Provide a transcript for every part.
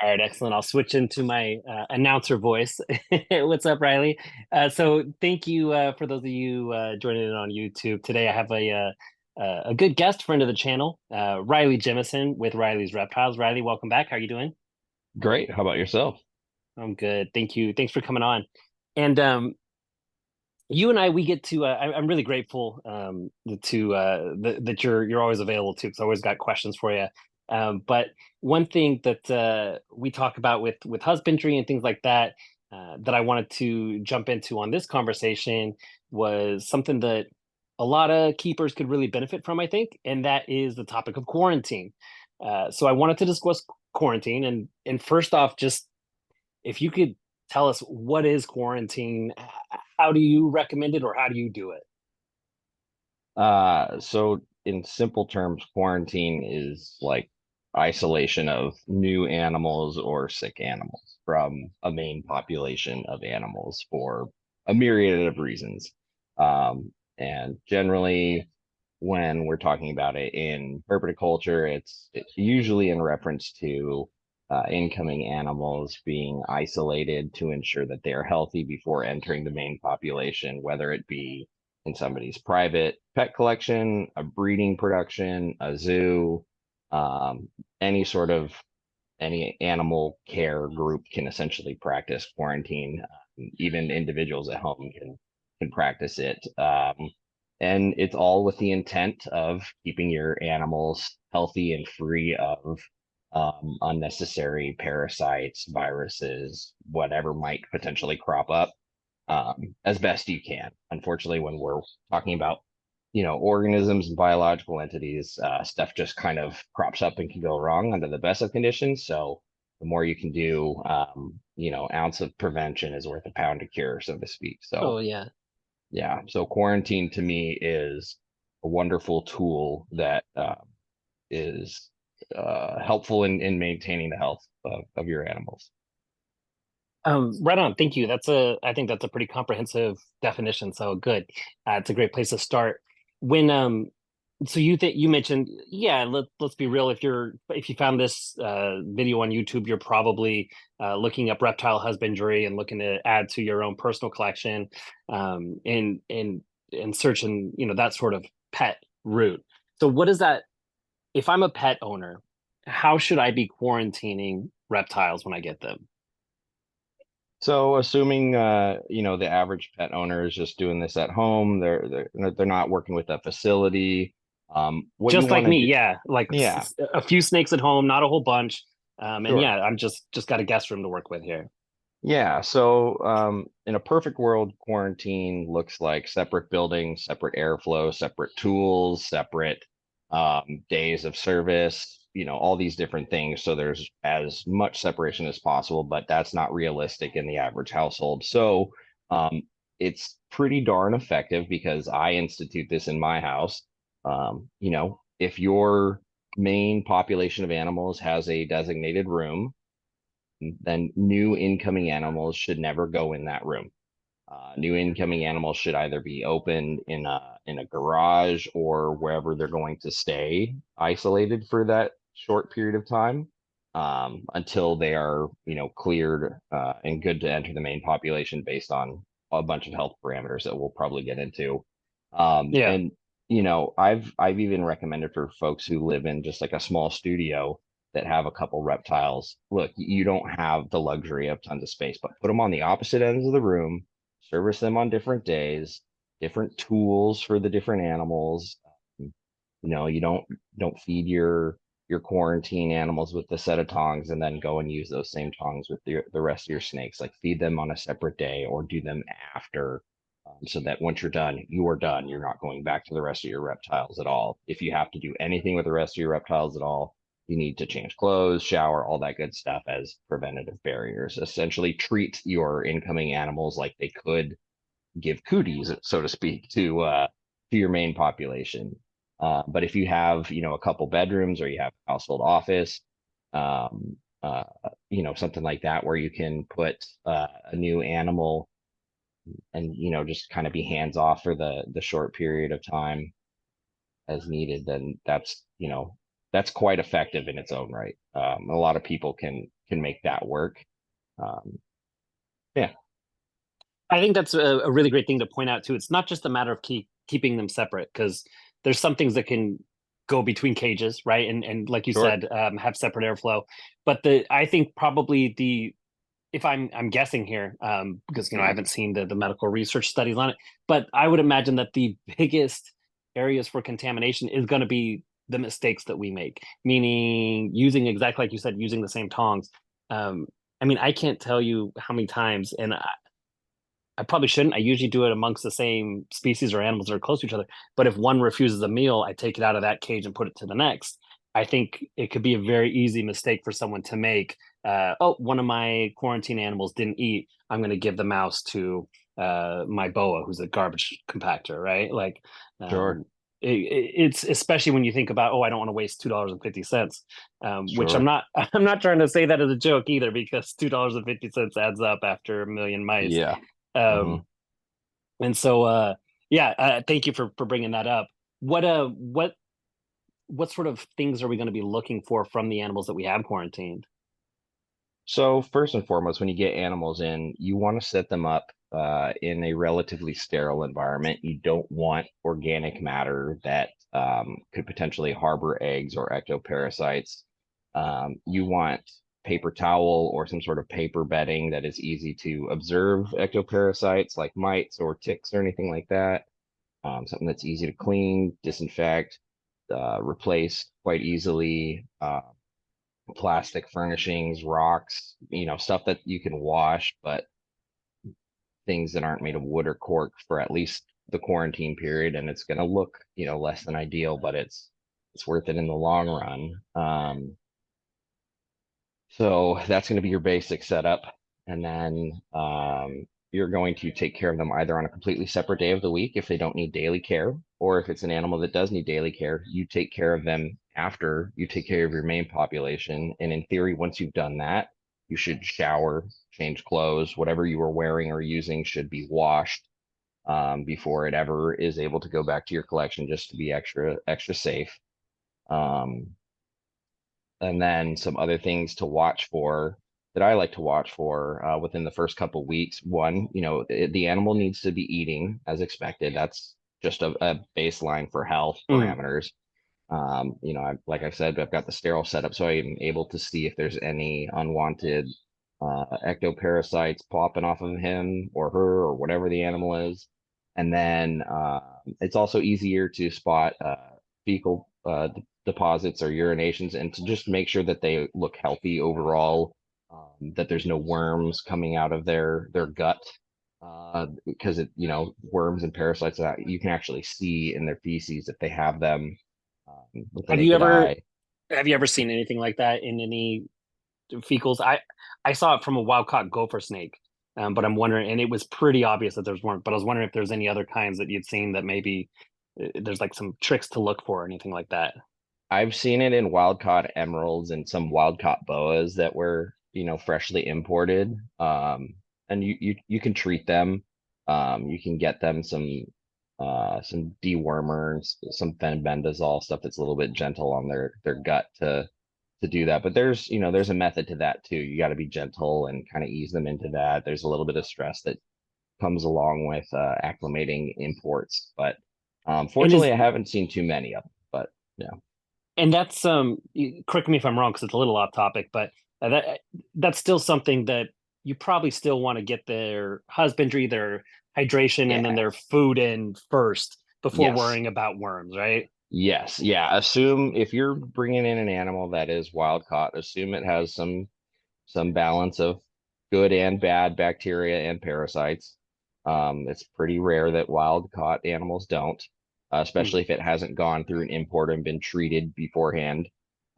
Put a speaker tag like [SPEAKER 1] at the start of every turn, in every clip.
[SPEAKER 1] All right, excellent. I'll switch into my announcer voice. What's up, Riley? So thank you for those of you joining in on YouTube. Today I have a good guest friend of the channel, Riley Jimison with Riley's Reptiles. Riley, welcome back. How are you doing?
[SPEAKER 2] Great. How about yourself?
[SPEAKER 1] I'm good. Thank you. Thanks for coming on. And you and I, we get to. I'm really grateful that you're always available too, because I always got questions for you. But one thing that we talk about with husbandry and things like that that I wanted to jump into on this conversation was something that a lot of keepers could really benefit from, I think, and that is the topic of quarantine. So I wanted to discuss quarantine, and first off, just if you could tell us what is quarantine, how do you recommend it or how do you do it?
[SPEAKER 2] So in simple terms, quarantine is like isolation of new animals or sick animals from a main population of animals for a myriad of reasons. And generally, when we're talking about it in herpetoculture, it's usually in reference to incoming animals being isolated to ensure that they are healthy before entering the main population, whether it be in somebody's private pet collection, a breeding production, a zoo, um, any sort of any animal care group can essentially practice quarantine. Even individuals at home can practice it, and it's all with the intent of keeping your animals healthy and free of unnecessary parasites, viruses, whatever might potentially crop up, as best you can. Unfortunately, when we're talking about organisms and biological entities, stuff just kind of crops up and can go wrong under the best of conditions. So the more you can do, ounce of prevention is worth a pound of cure, so to speak.
[SPEAKER 1] Oh
[SPEAKER 2] So
[SPEAKER 1] yeah.
[SPEAKER 2] yeah, so quarantine to me is a wonderful tool that is helpful in maintaining the health of your animals.
[SPEAKER 1] Right on. Thank you. I think that's a pretty comprehensive definition. So good. It's a great place to start. When so you mentioned, yeah, let's be real. If you found this video on YouTube, you're probably looking up reptile husbandry and looking to add to your own personal collection, and searching, that sort of pet route. So what is that? If I'm a pet owner, how should I be quarantining reptiles when I get them?
[SPEAKER 2] So assuming the average pet owner is just doing this at home, they're not working with a facility. What you
[SPEAKER 1] Just like
[SPEAKER 2] want to
[SPEAKER 1] me,
[SPEAKER 2] do,
[SPEAKER 1] yeah, like
[SPEAKER 2] yeah,
[SPEAKER 1] a few snakes at home, not a whole bunch. And
[SPEAKER 2] sure.
[SPEAKER 1] yeah, I'm just got a guest room to work with here.
[SPEAKER 2] Yeah, so in a perfect world, quarantine looks like separate buildings, separate airflow, separate tools, separate days of service, all these different things. So there's as much separation as possible, but that's not realistic in the average household. So um, it's pretty darn effective because I institute this in my house. If your main population of animals has a designated room, then new incoming animals should never go in that room. New incoming animals should either be opened in a garage or wherever they're going to stay isolated for that short period of time, until they are cleared and good to enter the main population based on a bunch of health parameters that we'll probably get into.
[SPEAKER 1] Yeah.
[SPEAKER 2] And I've even recommended for folks who live in just like a small studio that have a couple reptiles. Look, you don't have the luxury of tons of space, but put them on the opposite ends of the room, service them on different days, different tools for the different animals. You don't feed your quarantine animals with the set of tongs and then go and use those same tongs with the rest of your snakes. Like feed them on a separate day or do them after, so that once you're done, you are done. You're not going back to the rest of your reptiles at all. If you have to do anything with the rest of your reptiles at all, you need to change clothes, shower, all that good stuff as preventative barriers. Essentially, treat your incoming animals like they could give cooties, so to speak, to your main population. But if you have, a couple bedrooms or you have a household office, um, uh, something like that, where you can put a new animal and just kind of be hands off for the short period of time as needed, then that's quite effective in its own right. A lot of people can can make that work. Um, yeah,
[SPEAKER 1] I think that's a really great thing to point out too. It's not just a matter of keeping them separate because there's some things that can go between cages, right? And like you
[SPEAKER 2] sure.
[SPEAKER 1] said, have separate airflow. But I think probably if I'm guessing here, because I haven't seen the medical research studies on it, but I would imagine that the biggest areas for contamination is going to be the mistakes that we make, meaning using exactly like you said, using the same tongs. Um, I mean, I can't tell you how many times, and I probably shouldn't. I usually do it amongst the same species or animals that are close to each other. But if one refuses a meal, I take it out of that cage and put it to the next. I think it could be a very easy mistake for someone to make. Oh, one of my quarantine animals didn't eat. I'm going to give the mouse to my boa, who's a garbage compactor, right? Like,
[SPEAKER 2] Sure.
[SPEAKER 1] um, it's especially when you think about, oh, I don't want to waste $2.50, which I'm
[SPEAKER 2] Sure.
[SPEAKER 1] not. I'm not trying to say that as a joke either, because $2.50 adds up after a million mice.
[SPEAKER 2] Yeah. Hmm.
[SPEAKER 1] Um, and so, yeah, thank you for bringing that up. What sort of things are we going to be looking for from the animals that we have quarantined?
[SPEAKER 2] So first and foremost, when you get animals in, you want to set them up in a relatively sterile environment. You don't want organic matter that could potentially harbor eggs or ectoparasites. You want paper towel or some sort of paper bedding that is easy to observe ectoparasites like mites or ticks or anything like that. Something that's easy to clean, disinfect, replace quite easily. Plastic furnishings, rocks, stuff that you can wash, but things that aren't made of wood or cork for at least the quarantine period. And it's going to look, less than ideal, but it's worth it in the long run. So that's going to be your basic setup. And then you're going to take care of them either on a completely separate day of the week if they don't need daily care, or if it's an animal that does need daily care, you take care of them after you take care of your main population. And in theory, once you've done that, you should shower, change clothes, whatever you were wearing or using should be washed before it ever is able to go back to your collection, just to be extra safe. Um, and then some other things to watch for that I like to watch for within the first couple weeks. One, the animal needs to be eating as expected. That's just a baseline for health
[SPEAKER 1] Mm.
[SPEAKER 2] parameters. Like I said, I've got the sterile setup, so I'm able to see if there's any unwanted ectoparasites popping off of him or her or whatever the animal is. And then it's also easier to spot fecal deposits or urinations and to just make sure that they look healthy overall, that there's no worms coming out of their gut. Because worms and parasites that you can actually see in their feces if they have them with the
[SPEAKER 1] Have you
[SPEAKER 2] naked
[SPEAKER 1] ever
[SPEAKER 2] eye.
[SPEAKER 1] have you ever seen anything like that in any fecals? I saw it from a wild caught gopher snake, but I'm wondering, and it was pretty obvious that there's weren't. But I was wondering if there's any other kinds that you'd seen that maybe there's like some tricks to look for or anything like that.
[SPEAKER 2] I've seen it in wild caught emeralds and some wild caught boas that were, freshly imported. And you can treat them. You can get them some dewormer, some fenbendazole stuff that's a little bit gentle on their gut to do that. But there's a method to that too. You got to be gentle and kind of ease them into that. There's a little bit of stress that comes along with acclimating imports, but
[SPEAKER 1] And is
[SPEAKER 2] fortunately, I haven't seen too many of them. But yeah.
[SPEAKER 1] and that's correct me if I'm wrong because it's a little off topic, but that's still something that you probably still want to get their husbandry, their hydration, and then
[SPEAKER 2] Yeah.
[SPEAKER 1] their food in first before
[SPEAKER 2] Yes.
[SPEAKER 1] worrying about worms, right?
[SPEAKER 2] Yes. Yeah. Assume if you're bringing in an animal that is wild caught, assume it has some balance of good and bad bacteria and parasites. It's pretty rare that wild caught animals don't,
[SPEAKER 1] Mm.
[SPEAKER 2] especially if it hasn't gone through an import and been treated beforehand.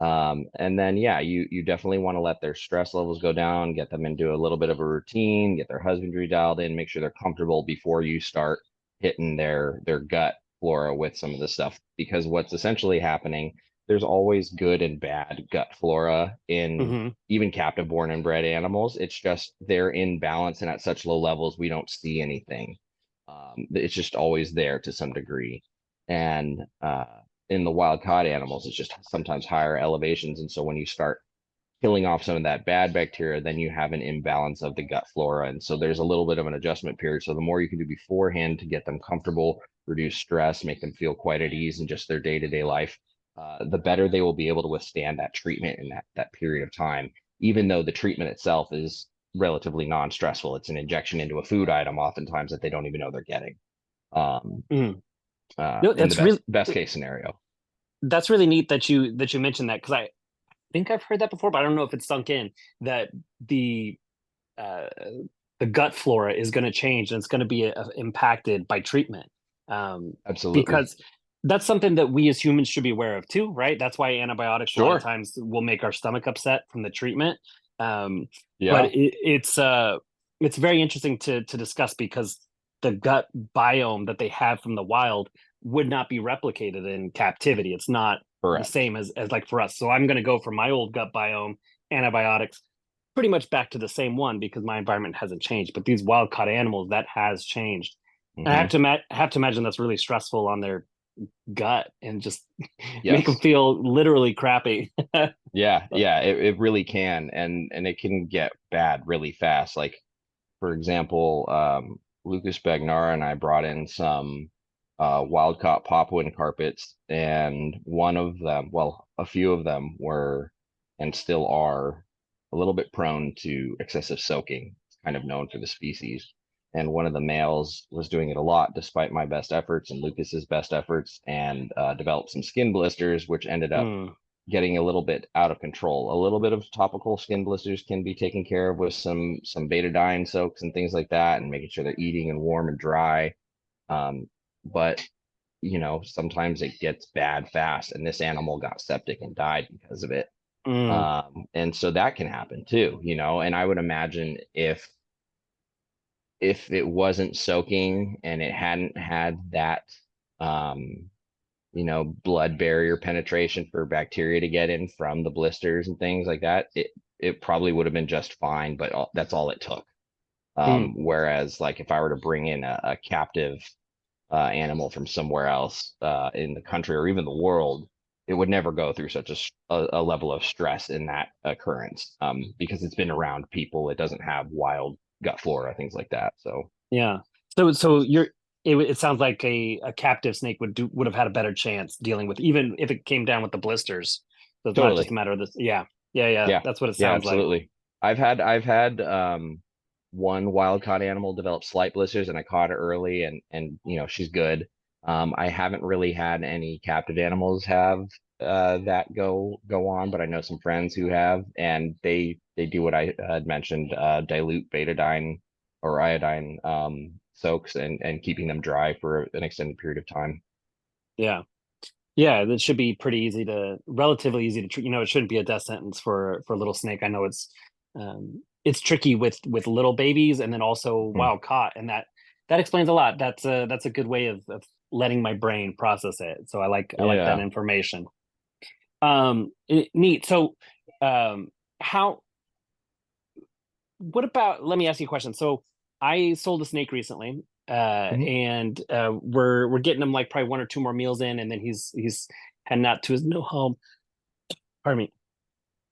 [SPEAKER 2] And then, yeah, you definitely want to let their stress levels go down, get them into a little bit of a routine, get their husbandry dialed in, make sure they're comfortable before you start hitting their gut flora with some of the stuff. Because what's essentially happening, there's always good and bad gut flora in
[SPEAKER 1] Hmm.
[SPEAKER 2] even captive born and bred animals. It's just they're in balance and at such low levels we don't see anything. It's just always there to some degree. And in the wild caught animals, it's just sometimes higher elevations. And so when you start killing off some of that bad bacteria, then you have an imbalance of the gut flora. And so there's a little bit of an adjustment period. So the more you can do beforehand to get them comfortable, reduce stress, make them feel quite at ease in just their day-to-day life, the better they will be able to withstand that treatment in that period of time, even though the treatment itself is relatively non-stressful. It's an injection into a food item oftentimes that they don't even know they're getting. Um,
[SPEAKER 1] Mm. No,
[SPEAKER 2] in the best case scenario.
[SPEAKER 1] that's really neat that you mentioned that, because I think I've heard that before, but I don't know if it's sunk in that the uh, the gut flora is going to change and it's going to be impacted by treatment.
[SPEAKER 2] Absolutely.
[SPEAKER 1] Because that's something that we as humans should be aware of too, right? That's why antibiotics a lot of
[SPEAKER 2] Sure.
[SPEAKER 1] times will make our stomach upset from the treatment. Um, but
[SPEAKER 2] Yeah.
[SPEAKER 1] it's very interesting to discuss, because the gut biome that they have from the wild would not be replicated in captivity. It's not the
[SPEAKER 2] Correct.
[SPEAKER 1] same as like for us. So I'm going to go from my old gut biome, antibiotics, pretty much back to the same one because my environment hasn't changed. But these wild caught animals, that has changed. And I
[SPEAKER 2] Hmm.
[SPEAKER 1] have to imagine that's really stressful on their gut and just make them
[SPEAKER 2] Yes.
[SPEAKER 1] feel literally crappy.
[SPEAKER 2] Yeah.
[SPEAKER 1] But
[SPEAKER 2] Yeah. It really can. And it can get bad really fast. Like, for example, Lucas Bagnara and I brought in some wild caught Papuan carpets, and one of them, well, a few of them were and still are a little bit prone to excessive soaking. It's kind of known for the species. And one of the males was doing it a lot despite my best efforts and Lucas's best efforts, and developed some skin blisters, which ended up
[SPEAKER 1] mm,
[SPEAKER 2] getting a little bit out of control. A little bit of topical skin blisters can be taken care of with some betadine soaks and things like that, and making sure they're eating and warm and dry. But sometimes it gets bad fast, and this animal got septic and died because of it.
[SPEAKER 1] mm,
[SPEAKER 2] And so that can happen too, and I would imagine if it wasn't soaking and it hadn't had that um blood barrier penetration for bacteria to get in from the blisters and things like that, it probably would have been just fine, but that's all it took.
[SPEAKER 1] mm.
[SPEAKER 2] Whereas like if I were to bring in a captive animal from somewhere else in the country or even the world, it would never go through such a level of stress in that occurrence, because it's been around people. It doesn't have wild gut flora, things like that. So
[SPEAKER 1] Yeah. So it sounds like a captive snake would have had a better chance dealing with, even if it came down with the blisters. So it's not just a
[SPEAKER 2] totally.
[SPEAKER 1] matter of this. Yeah. Yeah. Yeah.
[SPEAKER 2] Yeah,
[SPEAKER 1] That's what it
[SPEAKER 2] yeah,
[SPEAKER 1] sounds like.
[SPEAKER 2] absolutely. I've had one wild caught animal develop slight blisters, and I caught her early, and she's good. I haven't really had any captive animals have that go on, but I know some friends who have, and they do what I had mentioned, dilute betadine or iodine soaks, and keeping them dry for an extended period of time.
[SPEAKER 1] Yeah. Yeah, that should be relatively easy to treat. It shouldn't be a death sentence for a little snake. I know it's tricky with little babies and then also
[SPEAKER 2] Hmm.
[SPEAKER 1] wild caught, and that explains a lot. That's a good way of letting my brain process it. So I like that
[SPEAKER 2] Yeah.
[SPEAKER 1] information. Neat. So, um, how? What about? Let me ask you a question. So, I sold a snake recently,
[SPEAKER 2] Mhm.
[SPEAKER 1] and we're getting him like probably one or two more meals in, and then he's heading out to his new home. Pardon me.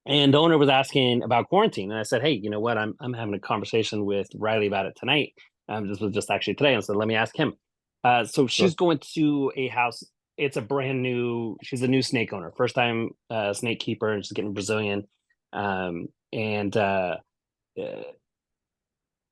[SPEAKER 1] And the owner was asking about quarantine, and I said, "Hey, you know what? I'm having a conversation with Riley about it tonight. This was just actually today, and so let me ask him." So she's
[SPEAKER 2] Sure.
[SPEAKER 1] going to a house. It's a brand new. She's a new snake owner, first time snake keeper, and she's getting Brazilian. And uh,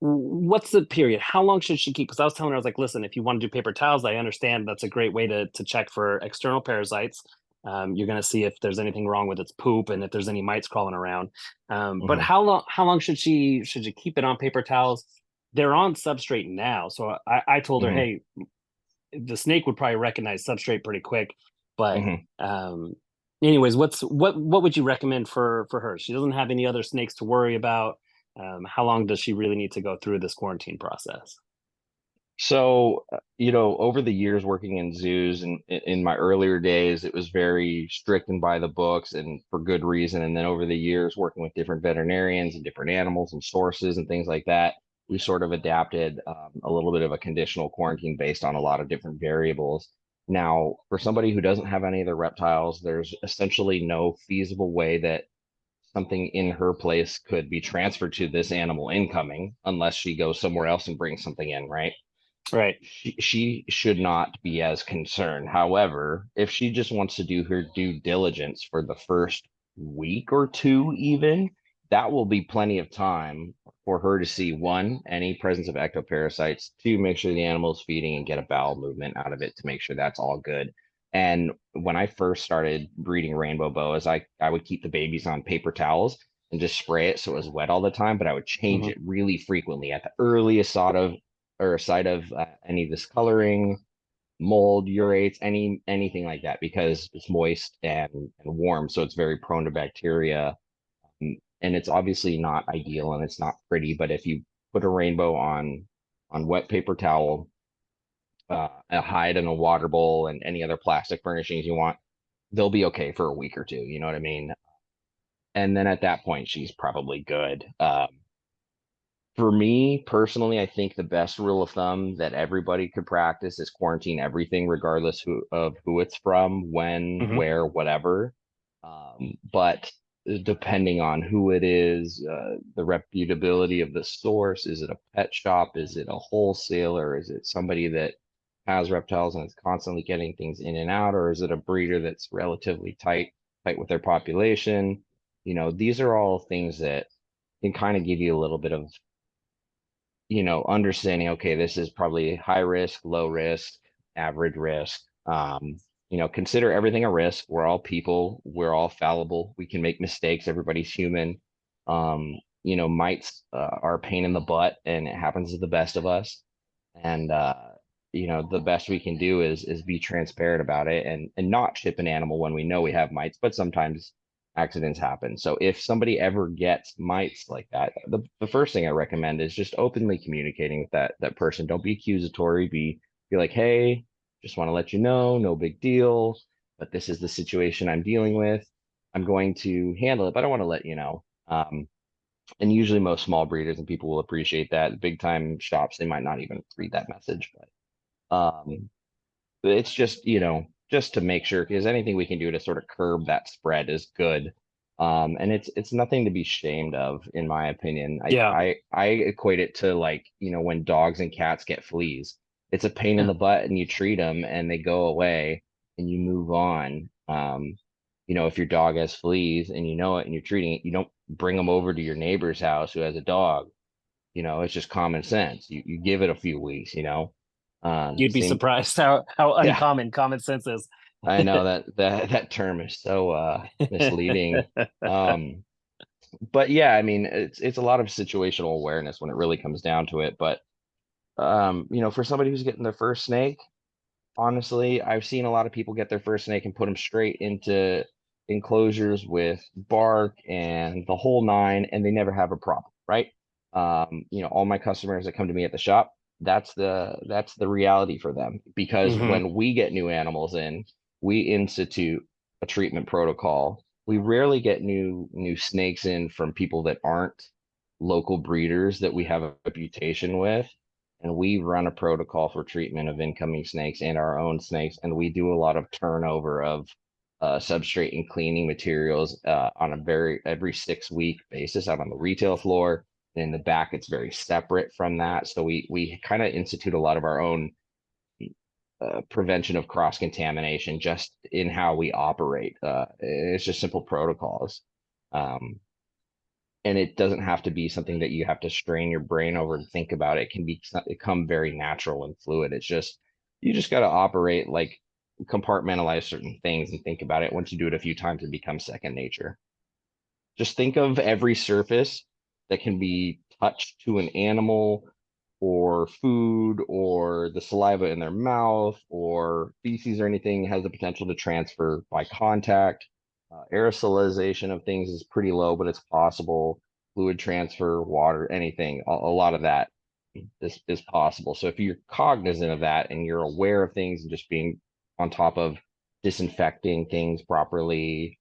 [SPEAKER 1] what's the period? How long should she keep? Because I was telling her, I was like, listen, if you want to do paper towels, I understand that's a great way to check for external parasites. You're going to see if there's anything wrong with its poop and if there's any mites crawling around. But
[SPEAKER 2] Hmm.
[SPEAKER 1] how long should she keep it on paper towels? They're on substrate now, so I told her,
[SPEAKER 2] Hmm.
[SPEAKER 1] hey, the snake would probably recognize substrate pretty quick. But
[SPEAKER 2] Hmm.
[SPEAKER 1] anyways, what would you recommend for her? She doesn't have any other snakes to worry about. How long does she really need to go through this quarantine process?
[SPEAKER 2] So, over the years working in zoos and in my earlier days, it was very strict and by the books and for good reason. And then over the years working with different veterinarians and different animals and sources and things like that, we sort of adapted a little bit of a conditional quarantine based on a lot of different variables. Now, for somebody who doesn't have any of the reptiles, there's essentially no feasible way that something in her place could be transferred to this animal incoming, unless she goes somewhere else and brings something in, right?
[SPEAKER 1] Right.
[SPEAKER 2] She should not be as concerned. However, if she just wants to do her due diligence for the first week or two, even, that will be plenty of time for her to see one, any presence of ectoparasites, two, make sure the animal is feeding and get a bowel movement out of it to make sure that's all good. And when I first started breeding rainbow boas, I would keep the babies on paper towels and just spray it so it was wet all the time, but I would change
[SPEAKER 1] Hmm.
[SPEAKER 2] it really frequently at the earliest sort of or a site of any discoloring, mold, urates, anything like that, because it's moist and warm, so it's very prone to bacteria. And it's obviously not ideal and it's not pretty, but if you put a rainbow on wet paper towel, a hide in a water bowl, and any other plastic furnishings you want, they'll be okay for a week or two. You know what I mean? And then at that point, she's probably good. For me personally, I think the best rule of thumb that everybody could practice is quarantine everything, regardless of who it's from, when,
[SPEAKER 1] Hmm.
[SPEAKER 2] where, whatever. But depending on who it is, the reputability of the source, is it a pet shop? Is it a wholesaler? Is it somebody that has reptiles and is constantly getting things in and out? Or is it a breeder that's relatively tight with their population? These are all things that can kind of give you a little bit of understanding, okay, this is probably high risk, low risk, average risk. Consider everything a risk. We're all people, we're all fallible. We can make mistakes. Everybody's human. Mites are a pain in the butt, and it happens to the best of us. And the best we can do is be transparent about it and not ship an animal when we know we have mites, but sometimes accidents happen. So if somebody ever gets mites like that, the first thing I recommend is just openly communicating with that person. Don't be accusatory. Be like, hey, just want to let you know, no big deal, but this is the situation I'm dealing with. I'm going to handle it, but I want to let you know. And usually most small breeders and people will appreciate that. Big time shops, they might not even read that message, but it's just to make sure, because anything we can do to sort of curb that spread is good. And it's nothing to be shamed of, in my opinion. I
[SPEAKER 1] Yeah.
[SPEAKER 2] I I equate it to, like, when dogs and cats get fleas. It's a pain in
[SPEAKER 1] Yeah.
[SPEAKER 2] the butt, and you treat them and they go away and you move on. If your dog has fleas and you know it and you're treating it, you don't bring them over to your neighbor's house who has a dog. It's just common sense. You give it a few weeks.
[SPEAKER 1] You'd be
[SPEAKER 2] Same.
[SPEAKER 1] surprised how
[SPEAKER 2] Yeah,
[SPEAKER 1] uncommon common sense is.
[SPEAKER 2] I know that term is so misleading. Um, but yeah, I mean, it's a lot of situational awareness when it really comes down to it. But for somebody who's getting their first snake, honestly, I've seen a lot of people get their first snake and put them straight into enclosures with bark and the whole nine, and they never have a problem, right? All my customers that come to me at the shop, that's the reality for them, because
[SPEAKER 1] Hmm.
[SPEAKER 2] when we get new animals in, we institute a treatment protocol. We rarely get new snakes in from people that aren't local breeders that we have a reputation with, and we run a protocol for treatment of incoming snakes and our own snakes, and we do a lot of turnover of substrate and cleaning materials on a very every 6 week basis out on the retail floor. And in the back, it's very separate from that. So we kind of institute a lot of our own prevention of cross contamination just in how we operate. It's just simple protocols. Um, and it doesn't have to be something that you have to strain your brain over and think about. It can become very natural and fluid. It's just you just got to operate, like, compartmentalize certain things and think about it. Once you do it a few times, it becomes second nature. Just think of every surface that can be touched to an animal or food or the saliva in their mouth or feces or anything has the potential to transfer by contact. Aerosolization of things is pretty low, but it's possible. Fluid transfer, water, anything, a lot of that is possible. So if you're cognizant of that and you're aware of things and just being on top of disinfecting things properly,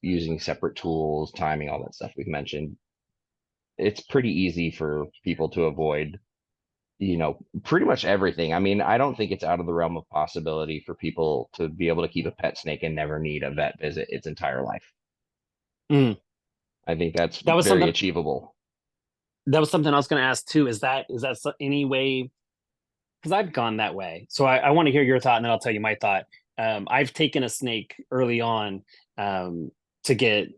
[SPEAKER 2] using separate tools, timing, all that stuff we've mentioned, it's pretty easy for people to avoid, pretty much everything. I mean, I don't think it's out of the realm of possibility for people to be able to keep a pet snake and never need a vet visit its entire life.
[SPEAKER 1] Mm.
[SPEAKER 2] I think that's
[SPEAKER 1] That was
[SPEAKER 2] very
[SPEAKER 1] something
[SPEAKER 2] achievable.
[SPEAKER 1] that was something I was going to ask too. Is that any way? Because I've gone that way. So I want to hear your thought, and then I'll tell you my thought. I've taken a snake early on um, to get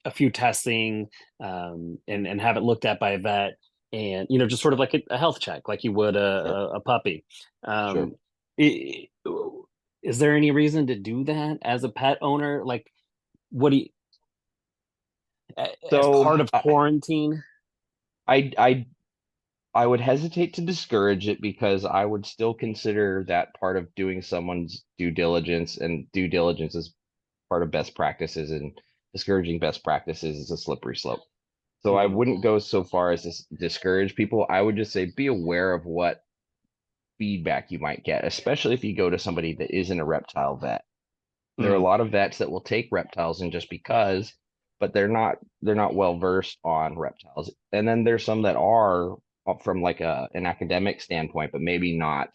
[SPEAKER 1] a few testing and have it looked at by a vet, and just sort of like a health check, like you would
[SPEAKER 2] Sure.
[SPEAKER 1] a puppy.
[SPEAKER 2] Sure.
[SPEAKER 1] Um, i- is there any reason to do that as a pet owner? Like, what do you, as
[SPEAKER 2] So
[SPEAKER 1] part of quarantine?
[SPEAKER 2] I I I would hesitate to discourage it because I would still consider that part of doing someone's due diligence, and due diligence is part of best practices, and discouraging best practices is a slippery slope. So I
[SPEAKER 1] Mm,
[SPEAKER 2] wouldn't go so far as to discourage people. I would just say be aware of what feedback you might get, especially if you go to somebody that isn't a reptile vet. There are a
[SPEAKER 1] mm,
[SPEAKER 2] lot of vets that will take reptiles in just because, but they're not well versed on reptiles. And then there's some that are from like an academic standpoint, but maybe not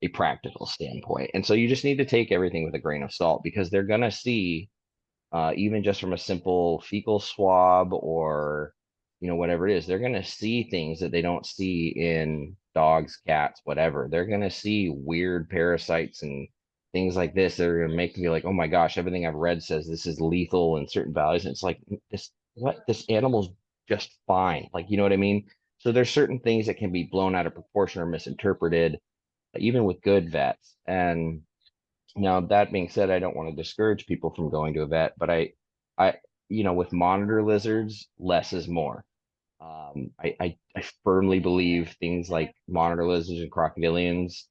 [SPEAKER 2] a practical standpoint. And so you just need to take everything with a grain of salt because they're gonna see even just from a simple fecal swab or whatever it is, they're going to see things that they don't see in dogs, cats, whatever. They're going to see weird parasites and things like this that are going to make me like, oh my gosh, everything I've read says this is lethal in certain values, and it's like this animal's just fine, like, you know what I mean? So there's certain things that can be blown out of proportion or misinterpreted even with good vets. And now, that being said, I don't want to discourage people from going to a vet, but I, with monitor lizards, less is more. I firmly believe things like monitor lizards and crocodilians,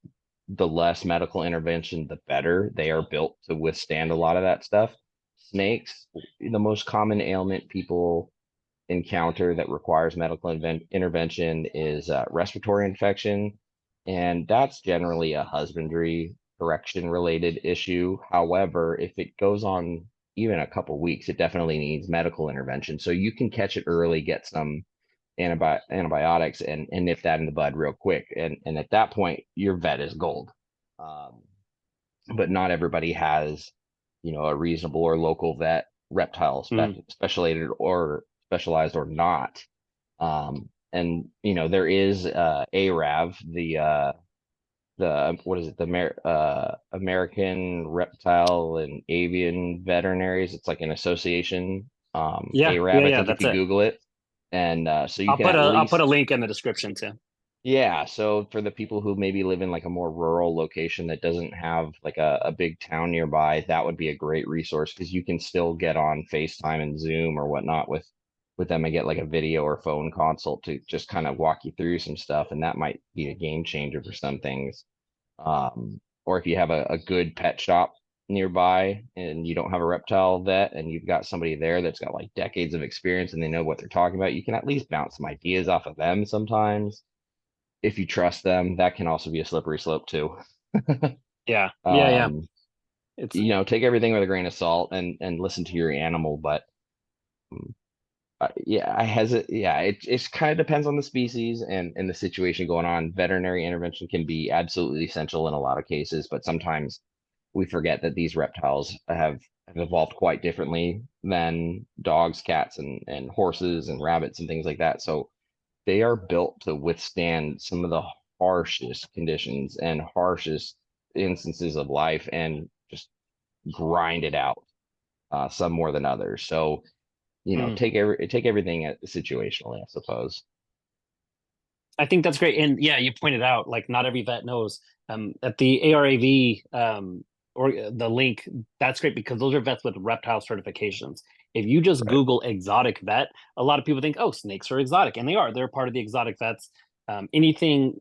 [SPEAKER 2] the less medical intervention, the better. They are built to withstand a lot of that stuff. Snakes, the most common ailment people encounter that requires medical intervention is respiratory infection, and that's generally a husbandry correction related issue. However, if it goes on even a couple weeks, it definitely needs medical intervention. So you can catch it early, get some antibiotics, and nip that in the bud real quick. And at that point, your vet is gold. Um, but not everybody has, a reasonable or local vet, reptile
[SPEAKER 1] mm.
[SPEAKER 2] specialized or not. And there is ARAV, the what is it, the American Reptile and Avian Veterinaries. It's like an association.
[SPEAKER 1] Yeah,
[SPEAKER 2] ARAV,
[SPEAKER 1] yeah,
[SPEAKER 2] I
[SPEAKER 1] yeah.
[SPEAKER 2] think if
[SPEAKER 1] That's
[SPEAKER 2] you
[SPEAKER 1] it.
[SPEAKER 2] Google it, and so you
[SPEAKER 1] I'll
[SPEAKER 2] can
[SPEAKER 1] put
[SPEAKER 2] at
[SPEAKER 1] a
[SPEAKER 2] least.
[SPEAKER 1] link in the description too.
[SPEAKER 2] Yeah, so for the people who maybe live in like a more rural location that doesn't have like a big town nearby, that would be a great resource because you can still get on FaceTime and Zoom or whatnot with them and get like a video or phone consult to just kind of walk you through some stuff, and that might be a game changer for some things. Or if you have a good pet shop nearby and you don't have a reptile vet and you've got somebody there that's got like decades of experience and they know what they're talking about, you can at least bounce some ideas off of them sometimes if you trust them. That can also be a slippery slope too.
[SPEAKER 1] Yeah, yeah, yeah.
[SPEAKER 2] Um,
[SPEAKER 1] It's
[SPEAKER 2] take everything with a grain of salt and listen to your animal. But um, yeah, I hesitate. Yeah, it kind of depends on the species and the situation going on. Veterinary intervention can be absolutely essential in a lot of cases, but sometimes we forget that these reptiles have evolved quite differently than dogs, cats, and horses and rabbits and things like that. So they are built to withstand some of the harshest conditions and harshest instances of life and just grind it out, some more than others. So,
[SPEAKER 1] mm.
[SPEAKER 2] take everything situationally, I suppose.
[SPEAKER 1] I think that's great. And yeah, you pointed out like not every vet knows. At the ARAV or the link, that's great because those are vets with reptile certifications. If you just
[SPEAKER 2] Right.
[SPEAKER 1] Google exotic vet, a lot of people think, oh, snakes are exotic, and they are. They're part of the exotic vets. Anything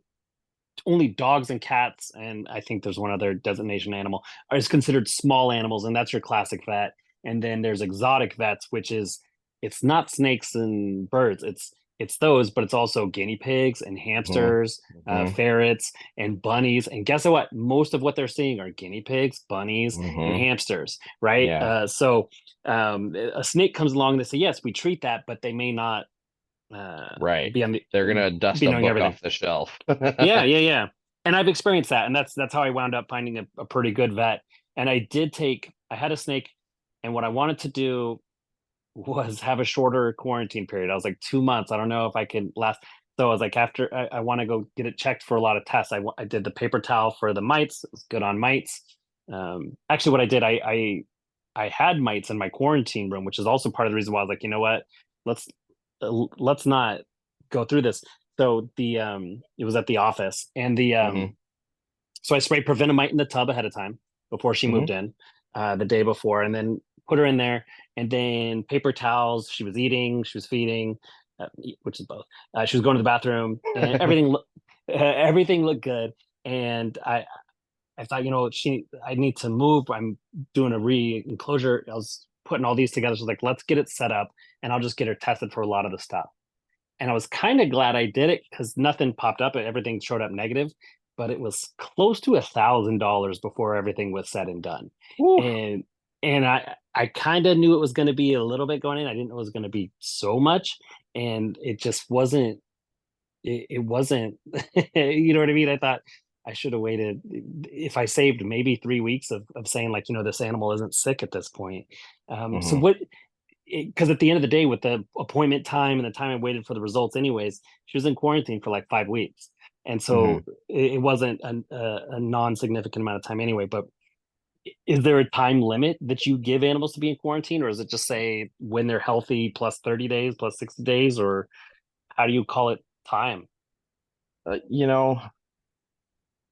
[SPEAKER 1] only dogs and cats, and I think there's one other designation animal, are is considered small animals, and that's your classic vet. And then there's exotic vets, which is it's not snakes and birds. It's those, but it's also guinea pigs and
[SPEAKER 2] Hmm.
[SPEAKER 1] hamsters,
[SPEAKER 2] Hmm.
[SPEAKER 1] ferrets and bunnies. And guess what? Most of what they're seeing are guinea pigs, bunnies, and
[SPEAKER 2] Hmm.
[SPEAKER 1] hamsters, right?
[SPEAKER 2] Yeah.
[SPEAKER 1] So a snake comes along. They say yes, we treat that, but they may not
[SPEAKER 2] Right.
[SPEAKER 1] be on the
[SPEAKER 2] They're gonna dust
[SPEAKER 1] be
[SPEAKER 2] a
[SPEAKER 1] knowing
[SPEAKER 2] book
[SPEAKER 1] everything.
[SPEAKER 2] off the shelf.
[SPEAKER 1] Yeah, yeah, yeah. And I've experienced that, and that's how I wound up finding a pretty good vet. And I had a snake, and what I wanted to do was have a shorter quarantine period. I was like 2 months. I don't know if I can last. So I was like, after I want to go get it checked for a lot of tests. I did the paper towel for the mites. It was good on mites. Actually, what I did, I had mites in my quarantine room, which is also part of the reason why I was like, you know what, let's let's not go through this. So the it was at the office, and the
[SPEAKER 2] Hmm.
[SPEAKER 1] so I sprayed prevenamite in the tub ahead of time before she moved
[SPEAKER 2] Hmm.
[SPEAKER 1] in, the day before, and then put her in there, and then paper towels. She was eating, she was feeding, which is both. She was going to the bathroom, and everything looked good. And I thought, I need to move. I'm doing a re-enclosure. I was putting all these together. So I was like, let's get it set up, and I'll just get her tested for a lot of the stuff. And I was kind of glad I did it because nothing popped up. Everything showed up negative, but it was close to $1,000 before everything was said and done.
[SPEAKER 2] Woo.
[SPEAKER 1] And I kind of knew it was going to be a little bit going in. I didn't know it was going to be so much, and it just wasn't. It wasn't. You know what I mean? I thought I should have waited. If I saved maybe 3 weeks of saying, like, this animal isn't sick at this point. So
[SPEAKER 2] Hmm.
[SPEAKER 1] what, because at the end of the day, with the appointment time and the time I waited for the results, anyways, she was in quarantine for like 5 weeks, and
[SPEAKER 2] Hmm.
[SPEAKER 1] so it wasn't a non-significant amount of time anyway. But is there a time limit that you give animals to be in quarantine, or is it just say when they're healthy plus 30 days plus 60 days, or how do you call it time?
[SPEAKER 2] You know,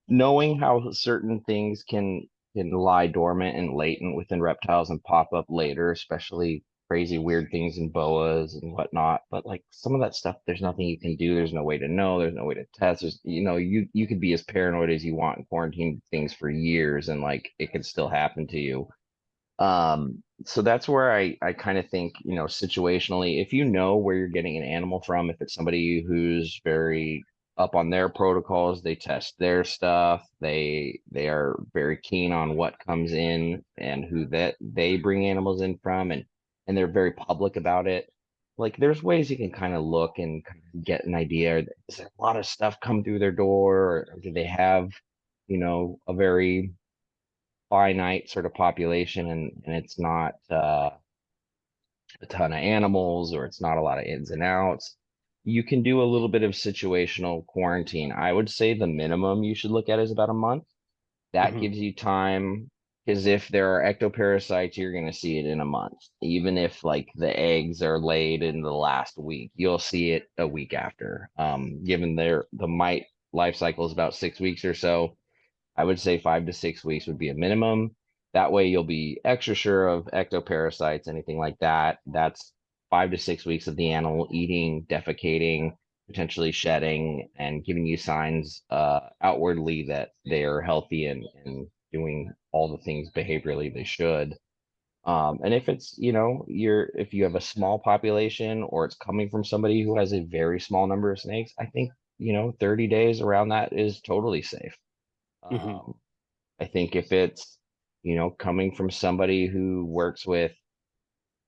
[SPEAKER 2] knowing how certain things can lie dormant and latent within reptiles and pop up later, especially crazy weird things in boas and whatnot. But like some of that stuff, there's nothing you can do. There's no way to know. There's no way to test. You could be as paranoid as you want and quarantine things for years, and like it could still happen to you. So that's where I kind of think, situationally, if you know where you're getting an animal from, if it's somebody who's very up on their protocols, they test their stuff, they are very keen on what comes in and who that they bring animals in from, and they're very public about it. Like there's ways you can kind of look and kind of get an idea. Is there a lot of stuff come through their door, or do they have, a very finite sort of population, and it's not a ton of animals, or it's not a lot of ins and outs. You can do a little bit of situational quarantine. I would say the minimum you should look at is about a month. That
[SPEAKER 1] Mhm.
[SPEAKER 2] gives you time, because if there are ectoparasites, you're going to see it in a month. Even if like the eggs are laid in the last week, you'll see it a week after. Given the mite life cycle is about 6 weeks or so, I would say 5 to 6 weeks would be a minimum. That way you'll be extra sure of ectoparasites, anything like that. That's 5 to 6 weeks of the animal eating, defecating, potentially shedding, and giving you signs outwardly that they are healthy and doing all the things behaviorally they should. And if it's, if you have a small population or it's coming from somebody who has a very small number of snakes, I think, 30 days around that is totally safe.
[SPEAKER 1] Mhm.
[SPEAKER 2] Um, I think if it's, coming from somebody who works with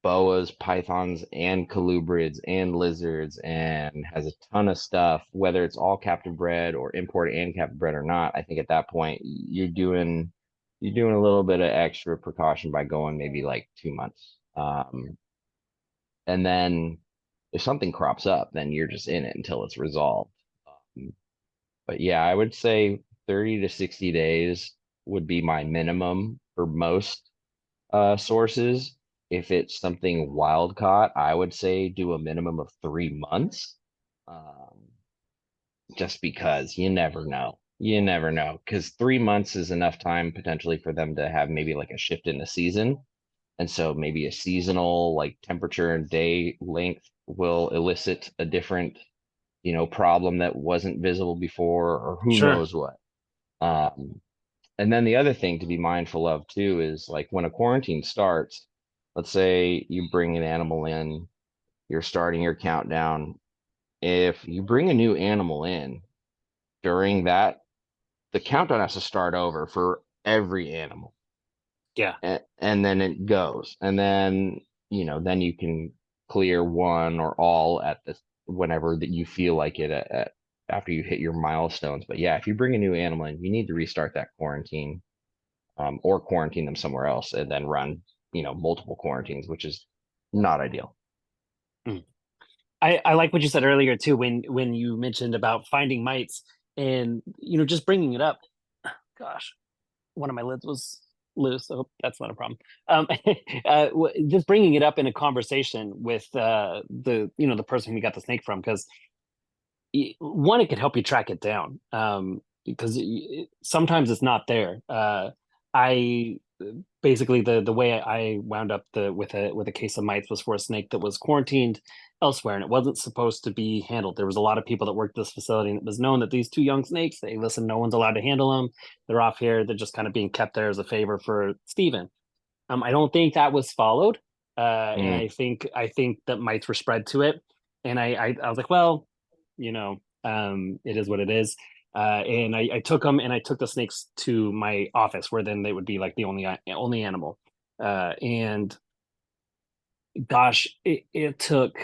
[SPEAKER 2] boas, pythons, and colubrids and lizards and has a ton of stuff, whether it's all captive bred or imported and captive bred or not, I think at that point you're doing a little bit of extra precaution by going maybe like 2 months. And then if something crops up, then you're just in it until it's resolved. Um, but yeah, I would say 30 to 60 days would be my minimum for most sources. If it's something wild caught, I would say do a minimum of 3 months. Um, just because you never know. You never know. Because 3 months is enough time potentially for them to have maybe like a shift in the season. And so maybe a seasonal like temperature and day length will elicit a different, problem that wasn't visible before, or who
[SPEAKER 1] Sure.
[SPEAKER 2] knows what. Um, and then the other thing to be mindful of too is like when a quarantine starts, let's say you bring an animal in, you're starting your countdown. If you bring a new animal in during that, the countdown has to start over for every animal.
[SPEAKER 1] Yeah.
[SPEAKER 2] And then it goes. And then, then you can clear one or all at this whenever that you feel like it after you hit your milestones. But yeah, if you bring a new animal in, you need to restart that quarantine, or quarantine them somewhere else and then run, multiple quarantines, which is not ideal.
[SPEAKER 1] Mm. I like what you said earlier too, when you mentioned about finding mites and just bringing it up. Gosh, one of my lids was loose. So that's not a problem. Just bringing it up in a conversation with the person who got the snake from, because one, it could help you track it down, because sometimes it's not there. I basically the way I wound up with a case of mites was for a snake that was quarantined elsewhere, and it wasn't supposed to be handled. There was a lot of people that worked this facility, and it was known that these two young snakes, they listen, no one's allowed to handle them. They're off here. They're just kind of being kept there as a favor for Steven. I don't think that was followed, and
[SPEAKER 2] Mm,
[SPEAKER 1] I think that mites were spread to it, and I was like, well, it is what it is. And I took them, and I took the snakes to my office, where then they would be like the only animal. And gosh, it took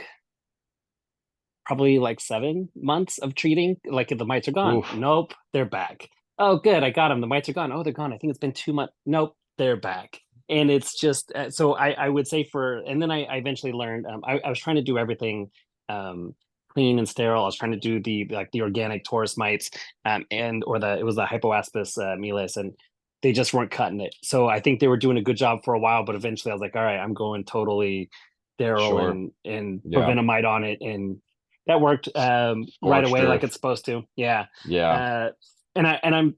[SPEAKER 1] probably like 7 months of treating. Like, the mites are gone.
[SPEAKER 2] oof.
[SPEAKER 1] Nope, they're back. Oh, good, I got them. The mites are gone. Oh, they're gone. I think it's been 2 months. Nope, they're back. And it's just so I would say and then I eventually learned. I was trying to do everything um, clean and sterile. I was trying to do the organic Taurus mites, and or it was the Hypoaspis miles, and they just weren't cutting it. So I think they were doing a good job for a while, but eventually I was like, all right, I'm going totally sterile
[SPEAKER 2] Sure.
[SPEAKER 1] and
[SPEAKER 2] Yeah.
[SPEAKER 1] provenamide on it, and that worked right
[SPEAKER 2] Scorched
[SPEAKER 1] away like
[SPEAKER 2] earth.
[SPEAKER 1] it's supposed to. Yeah.
[SPEAKER 2] Yeah.
[SPEAKER 1] Uh, and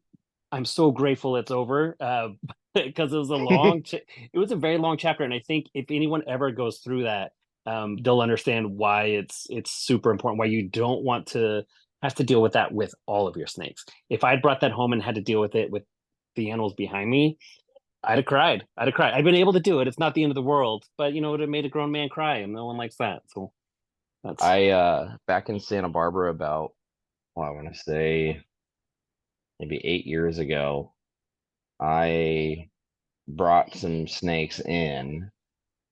[SPEAKER 1] I'm so grateful it's over, because it was it was a very long chapter, and I think if anyone ever goes through that, they'll understand why it's super important, why you don't want to have to deal with that with all of your snakes. If I'd brought that home and had to deal with it with the animals behind me, I'd have cried. I'd have cried. I've been able to do it. It's not the end of the world, but it would have made a grown man cry, and no one likes that. So that's
[SPEAKER 2] I back in Santa Barbara about, well, I want to say maybe 8 years ago, I brought some snakes in,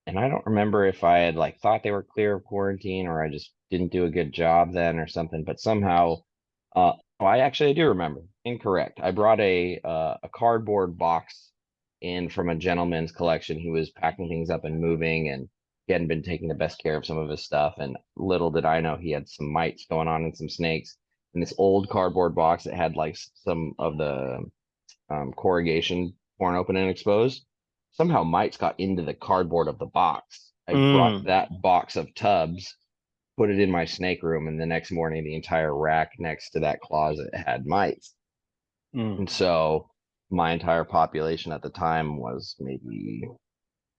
[SPEAKER 2] and I don't remember if I had like thought they were clear of quarantine or I just didn't do a good job then or something, but somehow oh, I do remember. Incorrect. I brought a cardboard box in from a gentleman's collection. He was packing things up and moving, and he hadn't been taking the best care of some of his stuff. And little did I know he had some mites going on and some snakes in this old cardboard box that had like some of the corrugation torn open and exposed. Somehow mites got into the cardboard of the box. I brought
[SPEAKER 1] mm,
[SPEAKER 2] that box of tubs, put it in my snake room, and the next morning the entire rack next to that closet had mites.
[SPEAKER 1] mm.
[SPEAKER 2] And so my entire population at the time was maybe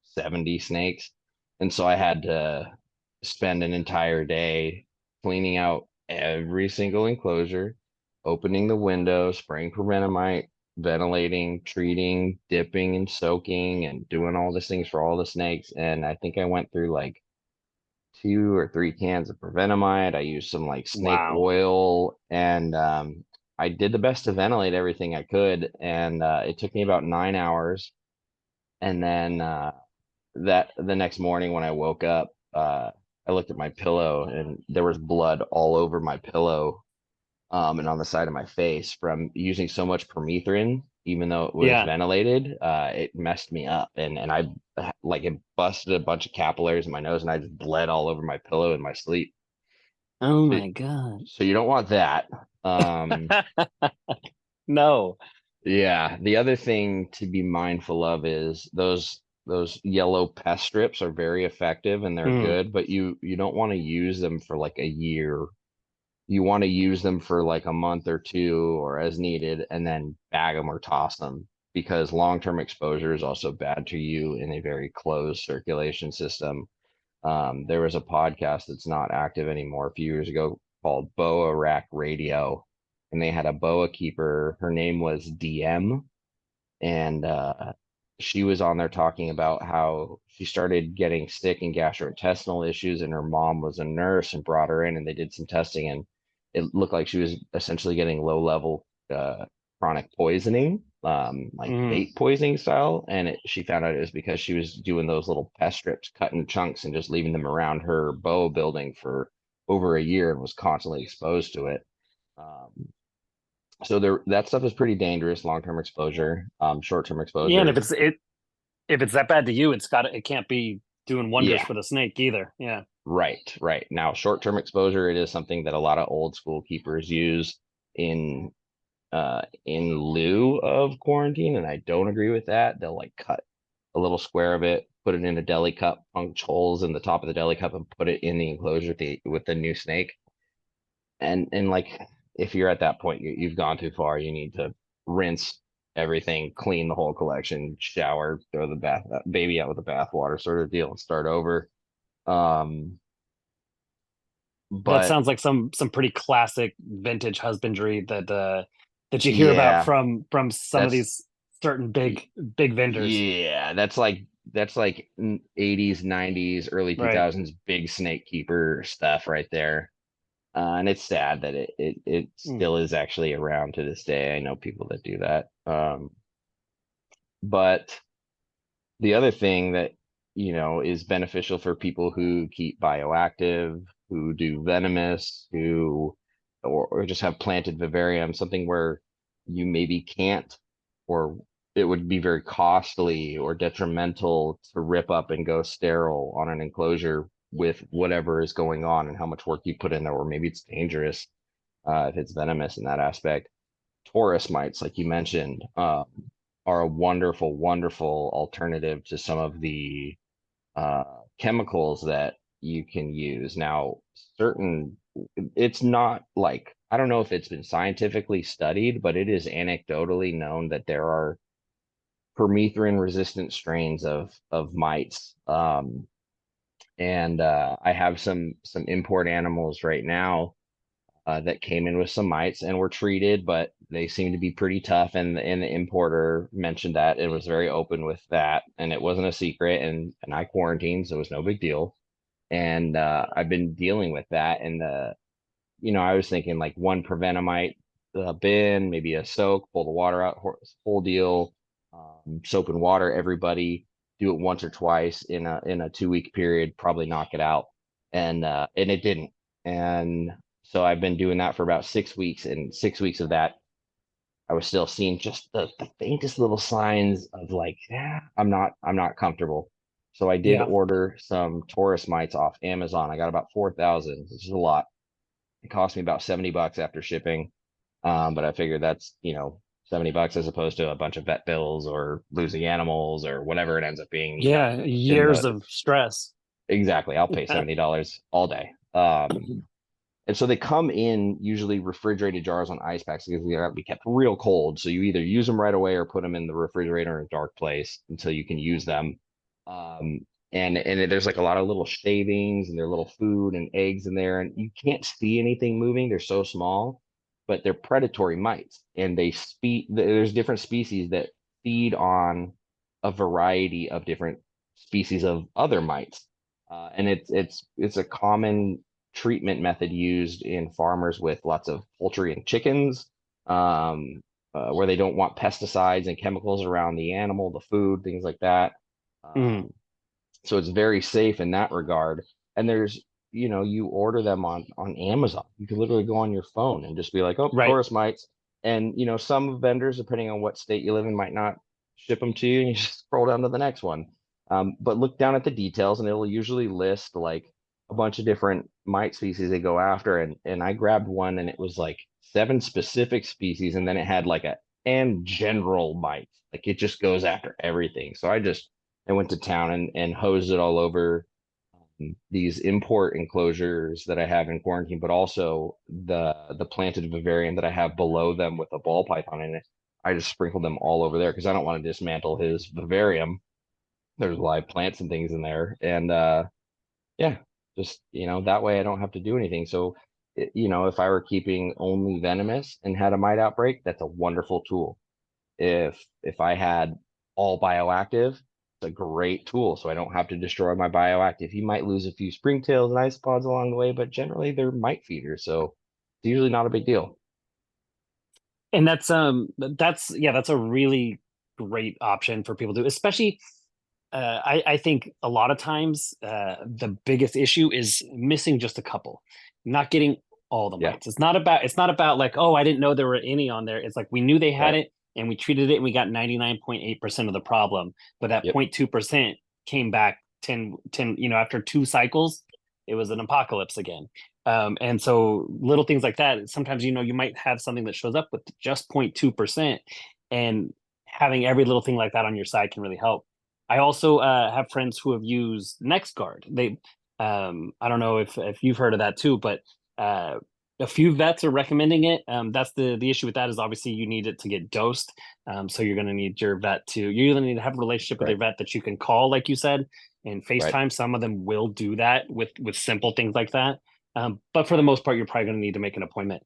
[SPEAKER 2] 70 snakes. And so I had to spend an entire day cleaning out every single enclosure, opening the window, spraying perbenamite, ventilating, treating, dipping and soaking, and doing all these things for all the snakes. And I think I went through like 2 or 3 cans of prevenamide. I used some like snake
[SPEAKER 1] Wow.
[SPEAKER 2] oil, and I did the best to ventilate everything I could. And it took me about 9 hours. And then that the next morning when I woke up, I looked at my pillow and there was blood all over my pillow, and on the side of my face from using so much permethrin, even though it was
[SPEAKER 1] Yeah.
[SPEAKER 2] ventilated. It messed me up, and I like it busted a bunch of capillaries in my nose, and I just bled all over my pillow in my sleep.
[SPEAKER 1] Oh
[SPEAKER 2] So,
[SPEAKER 1] my God.
[SPEAKER 2] so you don't want that. Um,
[SPEAKER 1] No.
[SPEAKER 2] yeah. The other thing to be mindful of is those yellow pest strips are very effective and they're
[SPEAKER 1] Mm,
[SPEAKER 2] good, but you don't want to use them for like a year. You want to use them for like a month or two or as needed, and then bag them or toss them, because long-term exposure is also bad to you in a very closed circulation system. There was a podcast that's not active anymore a few years ago called Boa Rack Radio, and they had a boa keeper. Her name was DM, and she was on there talking about how she started getting sick and gastrointestinal issues, and her mom was a nurse and brought her in, and they did some testing, and it looked like she was essentially getting low level chronic poisoning, like
[SPEAKER 1] mm,
[SPEAKER 2] bait poisoning style. And she found out it was because she was doing those little pest strips, cutting chunks and just leaving them around her boa building for over a year, and was constantly exposed to it. Um, so that stuff is pretty dangerous, long-term exposure, short-term
[SPEAKER 1] yeah. And
[SPEAKER 2] exposure.
[SPEAKER 1] if it's that bad to you, it can't be. doing wonders
[SPEAKER 2] Yeah,
[SPEAKER 1] for the snake either. Yeah.
[SPEAKER 2] right, right. Now, short-term exposure, it is something that a lot of old school keepers use in in lieu of quarantine, and I don't agree with that. They'll like cut a little square of it, put it in a deli cup, punch holes in the top of the deli cup, and put it in the enclosure with the new snake. And like if you're at that point, you've gone too far. You need to rinse everything, clean the whole collection, shower, throw the baby out with the bathwater, sort of deal, and start over. Um,
[SPEAKER 1] That
[SPEAKER 2] but
[SPEAKER 1] sounds like some pretty classic vintage husbandry that you hear about
[SPEAKER 2] yeah,
[SPEAKER 1] from some of
[SPEAKER 2] that's
[SPEAKER 1] these certain big vendors.
[SPEAKER 2] yeah, that's like 80s, 90s, early
[SPEAKER 1] Right.
[SPEAKER 2] 2000s big snake keeper stuff right there. And it's sad that it
[SPEAKER 1] Mm.
[SPEAKER 2] still is actually around to this day. I know people that do that. But the other thing that, is beneficial for people who keep bioactive, who do venomous, or just have planted vivarium, something where you maybe can't, or it would be very costly or detrimental to rip up and go sterile on an enclosure with whatever is going on and how much work you put in there, or maybe it's dangerous if it's venomous in that aspect. Taurus mites, like you mentioned, are a wonderful, wonderful alternative to some of the uh, chemicals that you can use. Now, certain, it's not like, I don't know if it's been scientifically studied, but it is anecdotally known that there are permethrin resistant strains of mites. And I have some import animals right now that came in with some mites and were treated, but they seem to be pretty tough. And the importer mentioned that it was very open with that, and it wasn't a secret. And I quarantined, so it was no big deal. And I've been dealing with that. And I was thinking like one prevenamite bin, maybe a soak, pull the water out, whole deal, soap and water. Everybody do it once or twice in a 2 week period, probably knock it out, and it didn't. And so I've been doing that for about 6 weeks, and 6 weeks of that, I was still seeing just the faintest little signs of like, yeah, I'm not comfortable. So I did
[SPEAKER 1] Yeah.
[SPEAKER 2] order some Taurus mites off Amazon. I got about 4,000, which is a lot. It cost me about $70 after shipping. But I figured that's, $70 as opposed to a bunch of vet bills or losing animals or whatever it ends up being,
[SPEAKER 1] Yeah.
[SPEAKER 2] in
[SPEAKER 1] Years
[SPEAKER 2] the
[SPEAKER 1] of stress.
[SPEAKER 2] exactly. I'll pay
[SPEAKER 1] Yeah.
[SPEAKER 2] $70 all day. And so they come in usually refrigerated jars on ice packs because they have to be kept real cold. So you either use them right away or put them in the refrigerator in a dark place until you can use them. Um, and there's like a lot of little shavings and their little food and eggs in there, and you can't see anything moving. They're so small, but they're predatory mites, and there's different species that feed on a variety of different species of other mites. And it's a common treatment method used in farmers with lots of poultry and chickens, um, where they don't want pesticides and chemicals around the animal, the food, things like that.
[SPEAKER 1] Mm.
[SPEAKER 2] So it's very safe in that regard. And you order them on Amazon. You can literally go on your phone and just be like, oh,
[SPEAKER 1] Right.
[SPEAKER 2] Taurus mites. And some vendors, depending on what state you live in, might not ship them to you, and you just scroll down to the next one. But look down at the details, and it'll usually list like a bunch of different mite species they go after. And I grabbed one, and it was like 7 specific species, and then it had like and general mite. Like it just goes after everything. So I went to town and hosed it all over these import enclosures that I have in quarantine, but also the planted vivarium that I have below them with a ball python in it. I just sprinkled them all over there because I don't want to dismantle his vivarium. There's live plants and things in there, and yeah, just that way I don't have to do anything. So, if I were keeping only venomous and had a mite outbreak, that's a wonderful tool. If I had all bioactive, it's a great tool. So I don't have to destroy my bioactive. You might lose a few springtails and isopods along the way, but generally they're mite feeders, so it's usually not a big deal.
[SPEAKER 1] And that's a really great option for people to, especially I think a lot of times the biggest issue is missing just a couple, not getting all the
[SPEAKER 2] Yeah,
[SPEAKER 1] mites. It's not about like, oh, I didn't know there were any on there. It's like we knew they had
[SPEAKER 2] right.
[SPEAKER 1] it and we treated it and we got 99.8% of the problem, but that
[SPEAKER 2] Yep.
[SPEAKER 1] 0.2% came back 10, after 2 cycles, it was an apocalypse again. And so little things like that, sometimes, you might have something that shows up with just 0.2%, and having every little thing like that on your side can really help. I also have friends who have used NextGuard. I don't know if you've heard of that too, but uh, a few vets are recommending it. That's the issue with that is obviously you need it to get dosed. So you're going to need your vet you either need to have a relationship with
[SPEAKER 2] Right.
[SPEAKER 1] your vet that you can call, like you said, and
[SPEAKER 2] Right.
[SPEAKER 1] FaceTime. Some of them will do that with simple things like that. But for the most part, you're probably going to need to make an appointment.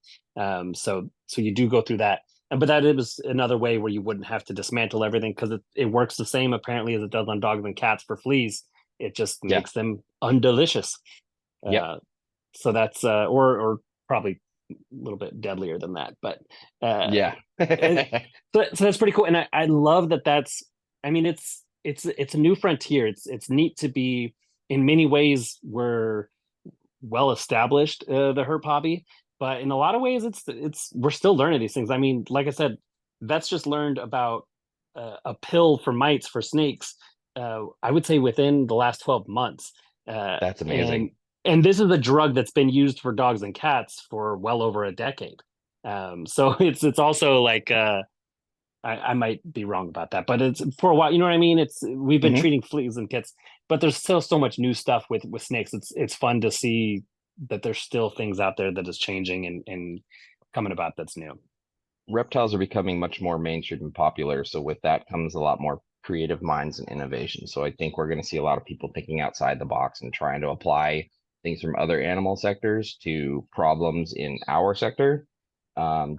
[SPEAKER 1] So you do go through that. But that is another way where you wouldn't have to dismantle everything, because it works the same apparently as it does on dogs and cats for fleas. It just
[SPEAKER 2] Yeah.
[SPEAKER 1] makes them undelicious.
[SPEAKER 2] Yep.
[SPEAKER 1] So that's or probably a little bit deadlier than that. But
[SPEAKER 2] Yeah.
[SPEAKER 1] so that's pretty cool. And I love that I mean, it's a new frontier. It's neat to be, in many ways, we're well established, the herp hobby, but in a lot of ways we're still learning these things. I mean, like I said, that's just learned about a pill for mites for snakes, I would say within the last 12 months. uh,
[SPEAKER 2] That's
[SPEAKER 1] and
[SPEAKER 2] amazing.
[SPEAKER 1] and this is a drug that's been used for dogs and cats for well over a decade. So it's also like, I might be wrong about that, but it's for a while. You know what I mean? We've been
[SPEAKER 2] Hmm.
[SPEAKER 1] treating fleas and kits, but there's still so much new stuff with snakes. It's fun to see that there's still things out there that is changing and coming about that's new.
[SPEAKER 2] Reptiles are becoming much more mainstream and popular. So with that comes a lot more creative minds and innovation. So I think we're going to see a lot of people thinking outside the box and trying to apply things from other animal sectors to problems in our sector,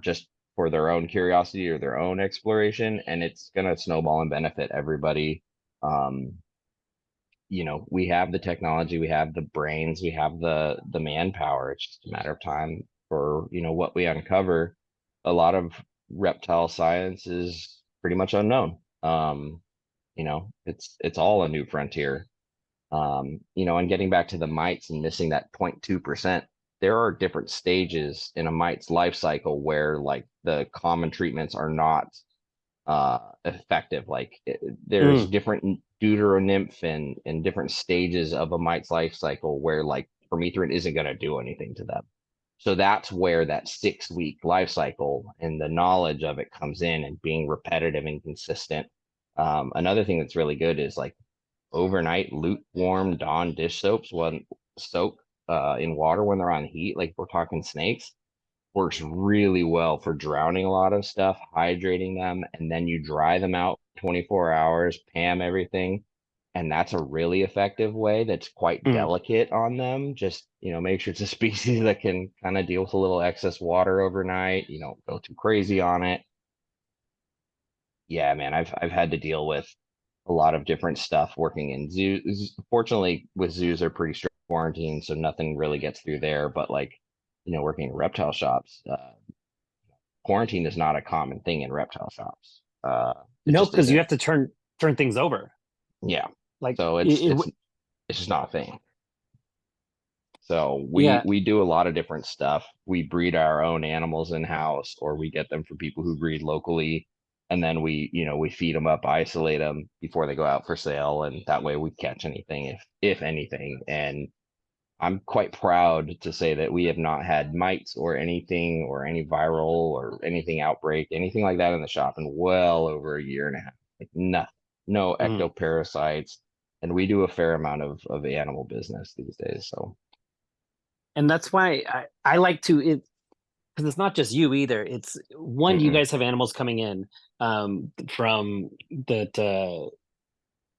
[SPEAKER 2] just for their own curiosity or their own exploration. And it's going to snowball and benefit everybody. Um, we have the technology, we have the brains, we have the manpower. It's just a matter of time for, what we uncover. A lot of reptile science is pretty much unknown. It's all a new frontier. And getting back to the mites and missing that 0.2%, there are different stages in a mite's life cycle where like the common treatments are not effective. Like there's
[SPEAKER 1] Mm,
[SPEAKER 2] different deuteronymph and different stages of a mite's life cycle where like permethrin isn't going to do anything to them. So that's where that 6 week life cycle and the knowledge of it comes in and being repetitive and consistent. Another thing that's really good is like overnight lukewarm Dawn dish soaps when soak in water when they're on heat. Like we're talking snakes, works really well for drowning a lot of stuff, hydrating them, and then you dry them out 24 hours, PAM everything. And that's a really effective way that's quite
[SPEAKER 1] mm.
[SPEAKER 2] delicate on them. Just, make sure it's a species that can kind of deal with a little excess water overnight, go too crazy on it. Yeah, man, I've had to deal with a lot of different stuff working in zoos. Fortunately, with zoos, they're pretty strict quarantine, so nothing really gets through there. But like, working in reptile shops, quarantine is not a common thing in reptile shops. It
[SPEAKER 1] No,
[SPEAKER 2] just
[SPEAKER 1] because you
[SPEAKER 2] isn't.
[SPEAKER 1] have to turn things over.
[SPEAKER 2] Yeah.
[SPEAKER 1] Like
[SPEAKER 2] So it's just not a thing. So we
[SPEAKER 1] yeah.
[SPEAKER 2] we do a lot of different stuff. We breed our own animals in house, or we get them from people who breed locally, and then we feed them up, isolate them before they go out for sale, and that way we catch anything if anything. And I'm quite proud to say that we have not had mites or anything or any viral or anything outbreak, anything like that in the shop in well over a year and a half. Like nothing, no
[SPEAKER 1] Mm.
[SPEAKER 2] ectoparasites. And we do a fair amount of animal business these days. So
[SPEAKER 1] And that's why I like to it, because it's not just you either. It's one, you
[SPEAKER 2] mm-mm.
[SPEAKER 1] guys have animals coming in, from that,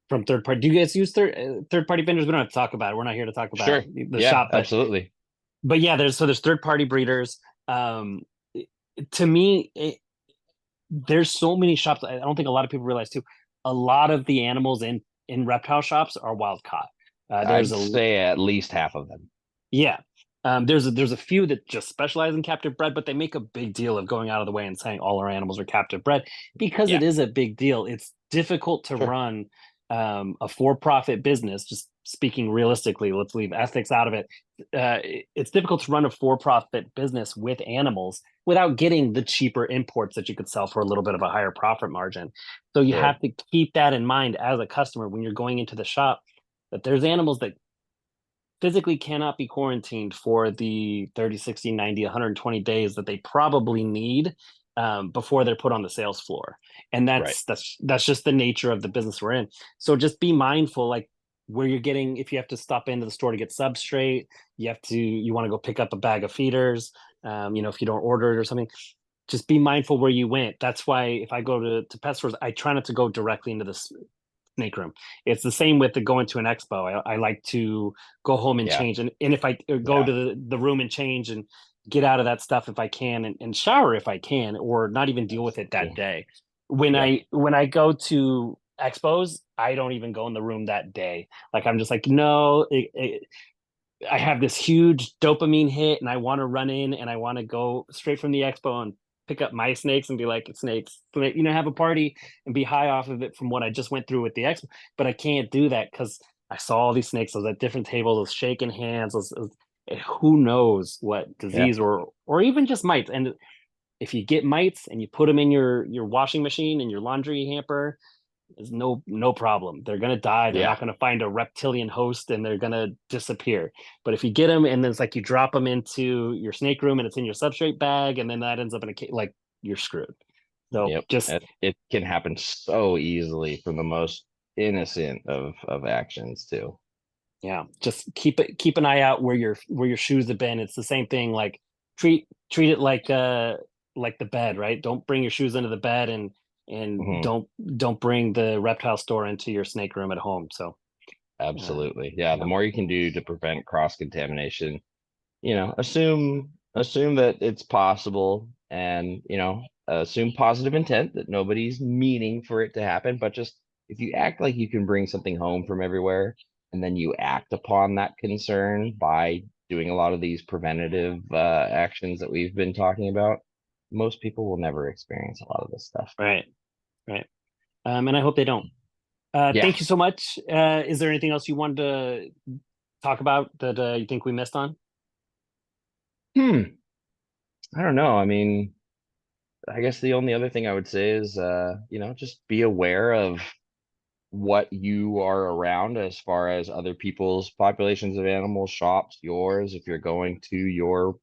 [SPEAKER 1] from third party. Do you guys use third party vendors? We don't have to talk about it. We're not here to talk about
[SPEAKER 2] Sure.
[SPEAKER 1] the
[SPEAKER 2] Yeah,
[SPEAKER 1] shop,
[SPEAKER 2] absolutely.
[SPEAKER 1] but yeah, there's third party breeders. Um, to me, there's so many shops. I don't think a lot of people realize too. A lot of the animals in reptile shops are wild caught. There's
[SPEAKER 2] I'd
[SPEAKER 1] a
[SPEAKER 2] say at least half of them.
[SPEAKER 1] Yeah. There's a few that just specialize in captive bred, but they make a big deal of going out of the way and saying all our animals are captive bred because
[SPEAKER 2] Yeah,
[SPEAKER 1] it is a big deal. It's difficult to
[SPEAKER 2] sure.
[SPEAKER 1] run a for-profit business. Just speaking realistically, let's leave ethics out of it. It's difficult to run a for-profit business with animals without getting the cheaper imports that you could sell for a little bit of a higher profit margin. So you
[SPEAKER 2] Sure.
[SPEAKER 1] have to keep that in mind as a customer when you're going into the shop. that there's animals that physically cannot be quarantined for the 30, 60, 90, 120 days that they probably need before they're put on the sales floor. And
[SPEAKER 2] Right.
[SPEAKER 1] that's just the nature of the business we're in. So just be mindful, like where you're getting, if you have to stop into the store to get substrate, you want to go pick up a bag of feeders, if you don't order it or something, just be mindful where you went. That's why if I go to pet stores, I try not to go directly into the snake room. It's the same with the going to an expo. I like to go home and
[SPEAKER 2] Yeah.
[SPEAKER 1] change, and if I go
[SPEAKER 2] Yeah.
[SPEAKER 1] to the room and change and get out of that stuff if I can, and shower if I can, or not even deal with it that
[SPEAKER 2] Absolutely.
[SPEAKER 1] day. When
[SPEAKER 2] Yep.
[SPEAKER 1] I go to expos, I don't even go in the room that day. Like I'm just like, no, I have this huge dopamine hit and I want to run in and I want to go straight from the expo and pick up my snakes and be like, snakes, have a party and be high off of it from what I just went through with the expo. But I can't do that because I saw all these snakes. I was at different tables, I was shaking hands. Who knows what
[SPEAKER 2] Yeah.
[SPEAKER 1] disease or even just mites. And if you get mites and you put them in your washing machine and your laundry hamper, is no problem. They're gonna die. They're
[SPEAKER 2] Yeah.
[SPEAKER 1] not gonna find a reptilian host and they're gonna disappear. But if you get them and then it's like you drop them into your snake room and it's in your substrate bag and then that ends up in like you're screwed. So
[SPEAKER 2] Yep.
[SPEAKER 1] just
[SPEAKER 2] It can happen so easily from the most innocent of actions too.
[SPEAKER 1] just keep an eye out where your shoes have been. It's the same thing. Like treat it like the bed, right? Don't bring your shoes into the bed and
[SPEAKER 2] Mhm.
[SPEAKER 1] don't bring the reptile store into your snake room at home. So
[SPEAKER 2] Absolutely. Yeah. The
[SPEAKER 1] yeah.
[SPEAKER 2] more you can do to prevent cross contamination, assume that it's possible, and assume positive intent, that nobody's meaning for it to happen, but just if you act like you can bring something home from everywhere, and then you act upon that concern by doing a lot of these preventative actions that we've been talking about, most people will never experience a lot of this stuff.
[SPEAKER 1] Right. Right. And I hope they don't.
[SPEAKER 2] Yeah.
[SPEAKER 1] Thank you so much. Is there anything else you wanted to talk about that you think we missed on?
[SPEAKER 2] Hmm. I don't know. I mean, I guess the only other thing I would say is, just be aware of what you are around as far as other people's populations of animals, shops, yours, if you're going to your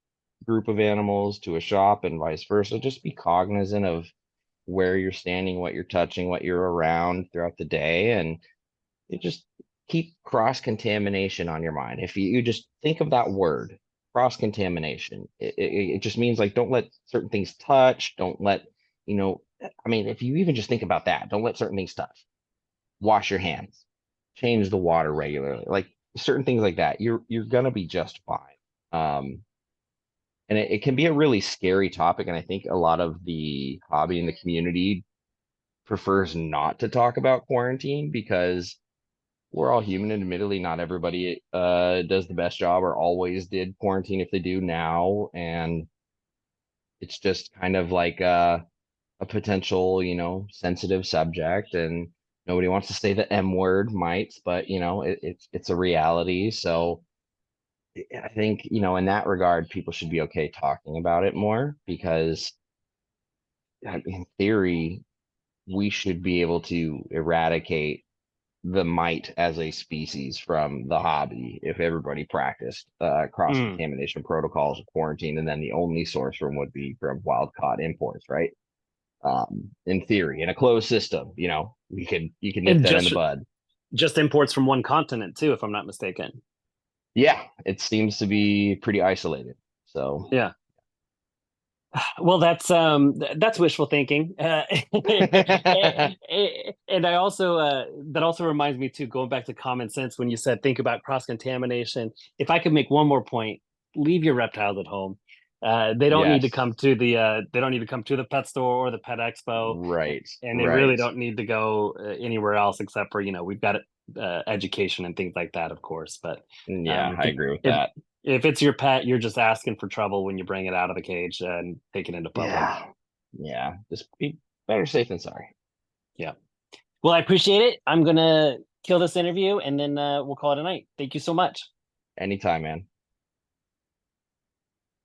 [SPEAKER 2] group of animals to a shop and vice versa. Just be cognizant of where you're standing, what you're touching, what you're around throughout the day, and you just keep cross contamination on your mind. If you just think of that word, cross contamination, it just means like don't let certain things touch, don't let, I mean, if you even just think about that, don't let certain things touch, wash your hands, change the water regularly, like certain things like that. You're gonna be just fine. And it can be a really scary topic, and I think a lot of the hobby and the community prefers not to talk about quarantine because we're all human, and admittedly not everybody does the best job or always did quarantine if they do now. And it's just kind of like a potential, sensitive subject, and nobody wants to say the M word, mites, but it's a reality. So I think, in that regard, people should be okay talking about it more because in theory, we should be able to eradicate the mite as a species from the hobby if everybody practiced cross
[SPEAKER 1] Mm.
[SPEAKER 2] contamination protocols of quarantine, and then the only source from would be from wild caught imports, right? In theory, in a closed system, you can nip
[SPEAKER 1] And
[SPEAKER 2] that in the bud.
[SPEAKER 1] just imports from one continent too, if I'm not mistaken.
[SPEAKER 2] Yeah, it seems to be pretty isolated. So
[SPEAKER 1] Yeah. Well, that's wishful thinking, and I also that also reminds me too, going back to common sense when you said think about cross contamination. If I could make one more point, leave your reptiles at home. They don't need to
[SPEAKER 2] yes,
[SPEAKER 1] come to the pet store or the pet expo,
[SPEAKER 2] right,
[SPEAKER 1] and they really
[SPEAKER 2] right.
[SPEAKER 1] don't need to go anywhere else except for we've got education and things like that, of course. But
[SPEAKER 2] Yeah,
[SPEAKER 1] if
[SPEAKER 2] I
[SPEAKER 1] you
[SPEAKER 2] agree with
[SPEAKER 1] if
[SPEAKER 2] that.
[SPEAKER 1] if it's your pet, you're just asking for trouble when you bring it out of the cage and take it into public.
[SPEAKER 2] Yeah, yeah. Just be better safe than sorry.
[SPEAKER 1] Yeah. Well, I appreciate it. I'm gonna kill this interview and then we'll call it a night. Thank you so much.
[SPEAKER 2] Anytime, man.